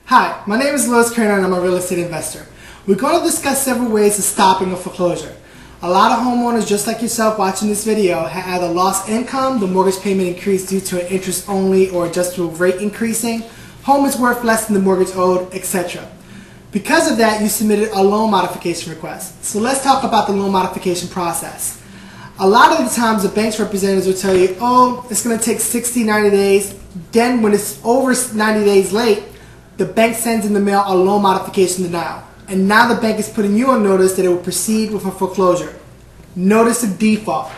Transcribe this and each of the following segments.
Hi, my name is Louis Kerner and I'm a real estate investor. We're going to discuss several ways of stopping a foreclosure. A lot of homeowners, just like yourself watching this video, have either lost income, the mortgage payment increased due to an interest only or adjustable rate increasing, home is worth less than the mortgage owed, etc. Because of that, you submitted a loan modification request. So let's talk about the loan modification process. A lot of the times the bank's representatives will tell you, oh, it's going to take 60, 90 days. Then when it's over 90 days late, the bank sends in the mail a loan modification denial. And now the bank is putting you on notice that it will proceed with a foreclosure. Notice of default.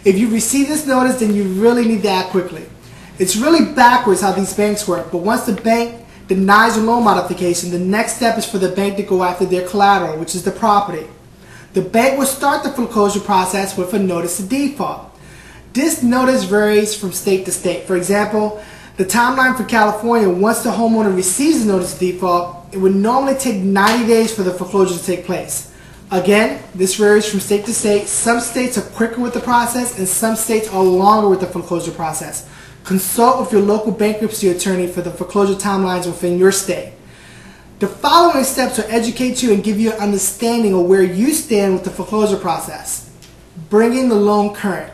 If you receive this notice, then you really need to act quickly. It's really backwards how these banks work, but once the bank denies a loan modification, the next step is for the bank to go after their collateral, which is the property. The bank will start the foreclosure process with a notice of default. This notice varies from state to state. For example, the timeline for California, once the homeowner receives the notice of default, it would normally take 90 days for the foreclosure to take place. Again, this varies from state to state. Some states are quicker with the process and some states are longer with the foreclosure process. Consult with your local bankruptcy attorney for the foreclosure timelines within your state. The following steps will educate you and give you an understanding of where you stand with the foreclosure process. Bringing the loan current.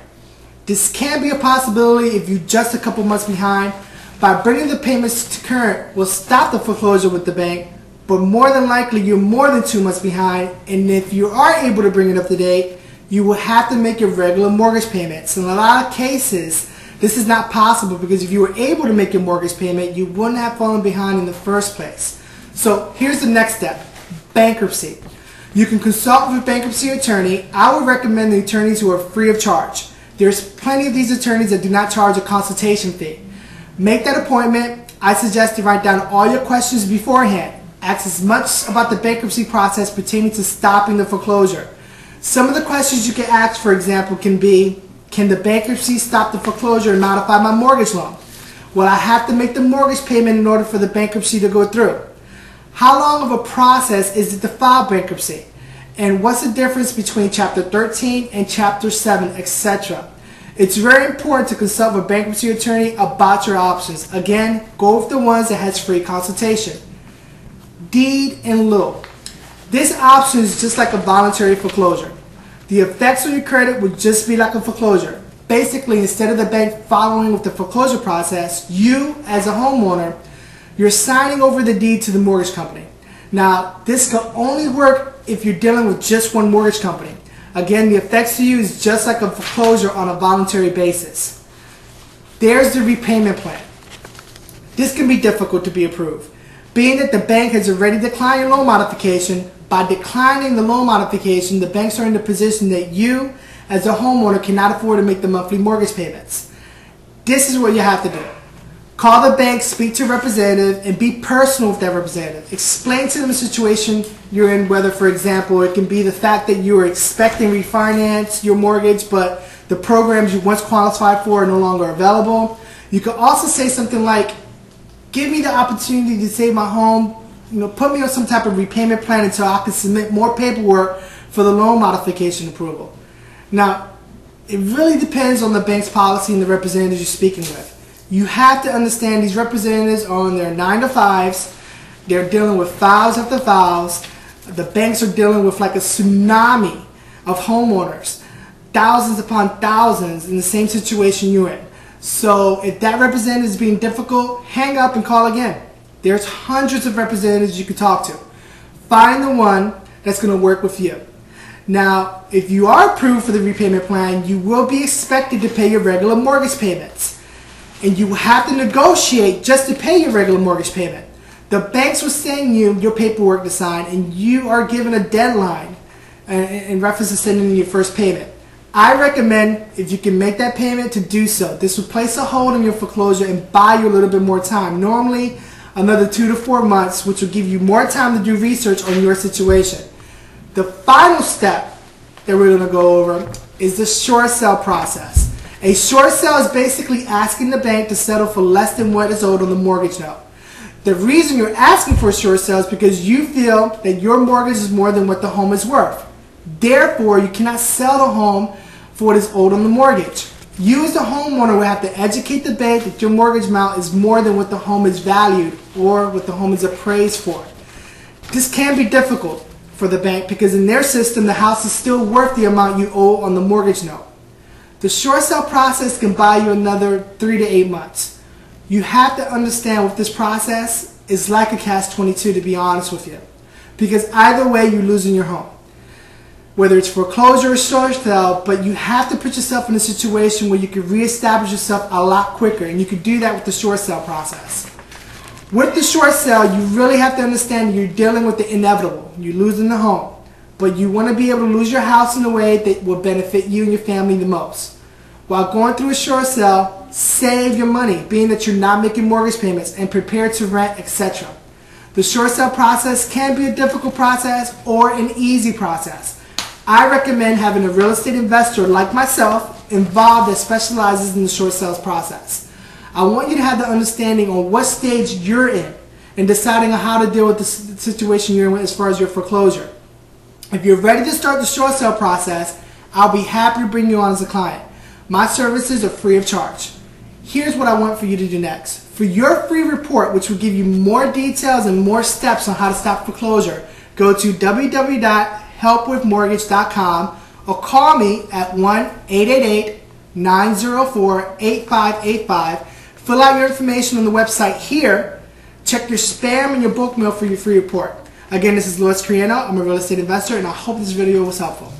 This can be a possibility if you're just a couple months behind. By bringing the payments to current will stop the foreclosure with the bank, but more than likely you're more than 2 months behind, and if you are able to bring it up to date, you will have to make your regular mortgage payments. In a lot of cases, this is not possible because if you were able to make your mortgage payment, you wouldn't have fallen behind in the first place. So here's the next step, bankruptcy. You can consult with a bankruptcy attorney. I would recommend the attorneys who are free of charge. There's plenty of these attorneys that do not charge a consultation fee. Make that appointment. I suggest you write down all your questions beforehand. Ask as much about the bankruptcy process pertaining to stopping the foreclosure. Some of the questions you can ask, for example, can be, can the bankruptcy stop the foreclosure and modify my mortgage loan? Will I have to make the mortgage payment in order for the bankruptcy to go through? How long of a process is it to file bankruptcy? And what's the difference between Chapter 13 and Chapter 7, etc.? It's very important to consult with a bankruptcy attorney about your options. Again, go with the ones that has free consultation. Deed in lieu. This option is just like a voluntary foreclosure. The effects on your credit would just be like a foreclosure. Basically, instead of the bank following with the foreclosure process, you, as a homeowner, you're signing over the deed to the mortgage company. Now, this can only work if you're dealing with just one mortgage company. Again, the effects to you is just like a foreclosure on a voluntary basis. There's the repayment plan. This can be difficult to be approved. Being that the bank has already declined your loan modification, by declining the loan modification, the banks are in the position that you, as a homeowner, cannot afford to make the monthly mortgage payments. This is what you have to do. Call the bank, speak to a representative, and be personal with that representative. Explain to them the situation you're in, whether, for example, it can be the fact that you were expecting to refinance your mortgage, but the programs you once qualified for are no longer available. You could also say something like, give me the opportunity to save my home, put me on some type of repayment plan until I can submit more paperwork for the loan modification approval. Now, it really depends on the bank's policy and the representatives you're speaking with. You have to understand these representatives are on their 9 to 5s. They're dealing with files after files. The banks are dealing with like a tsunami of homeowners, thousands upon thousands in the same situation you're in. So if that representative is being difficult, hang up and call again. There's hundreds of representatives you can talk to. Find the one that's going to work with you. Now, if you are approved for the repayment plan, you will be expected to pay your regular mortgage payments. And you have to negotiate just to pay your regular mortgage payment. The banks will send you your paperwork to sign, and you are given a deadline in reference to sending your first payment. I recommend, if you can make that payment, to do so. This will place a hold on your foreclosure and buy you a little bit more time. Normally, another 2 to 4 months, which will give you more time to do research on your situation. The final step that we're going to go over is the short sale process. A short sale is basically asking the bank to settle for less than what is owed on the mortgage note. The reason you're asking for a short sale is because you feel that your mortgage is more than what the home is worth. Therefore, you cannot sell the home for what is owed on the mortgage. You as the homeowner will have to educate the bank that your mortgage amount is more than what the home is valued or what the home is appraised for. This can be difficult for the bank because in their system the house is still worth the amount you owe on the mortgage note. The short sale process can buy you another 3 to 8 months. You have to understand with this process is like a catch-22, to be honest with you, because either way you're losing your home. Whether it's foreclosure or short sale, but you have to put yourself in a situation where you can reestablish yourself a lot quicker, and you can do that with the short sale process. With the short sale, you really have to understand you're dealing with the inevitable. You're losing the home, but you want to be able to lose your house in a way that will benefit you and your family the most. While going through a short sale, save your money, being that you're not making mortgage payments and prepare to rent, etc. The short sale process can be a difficult process or an easy process. I recommend having a real estate investor like myself involved that specializes in the short sales process. I want you to have the understanding on what stage you're in deciding on how to deal with the situation you're in as far as your foreclosure. If you're ready to start the short sale process, I'll be happy to bring you on as a client. My services are free of charge. Here's what I want for you to do next. For your free report, which will give you more details and more steps on how to stop foreclosure, go to www.helpwithmortgage.com or call me at 1-888-904-8585. Fill out your information on the website here. Check your spam and your bulk mail for your free report. Again, this is Louis Criano. I'm a real estate investor, and I hope this video was helpful.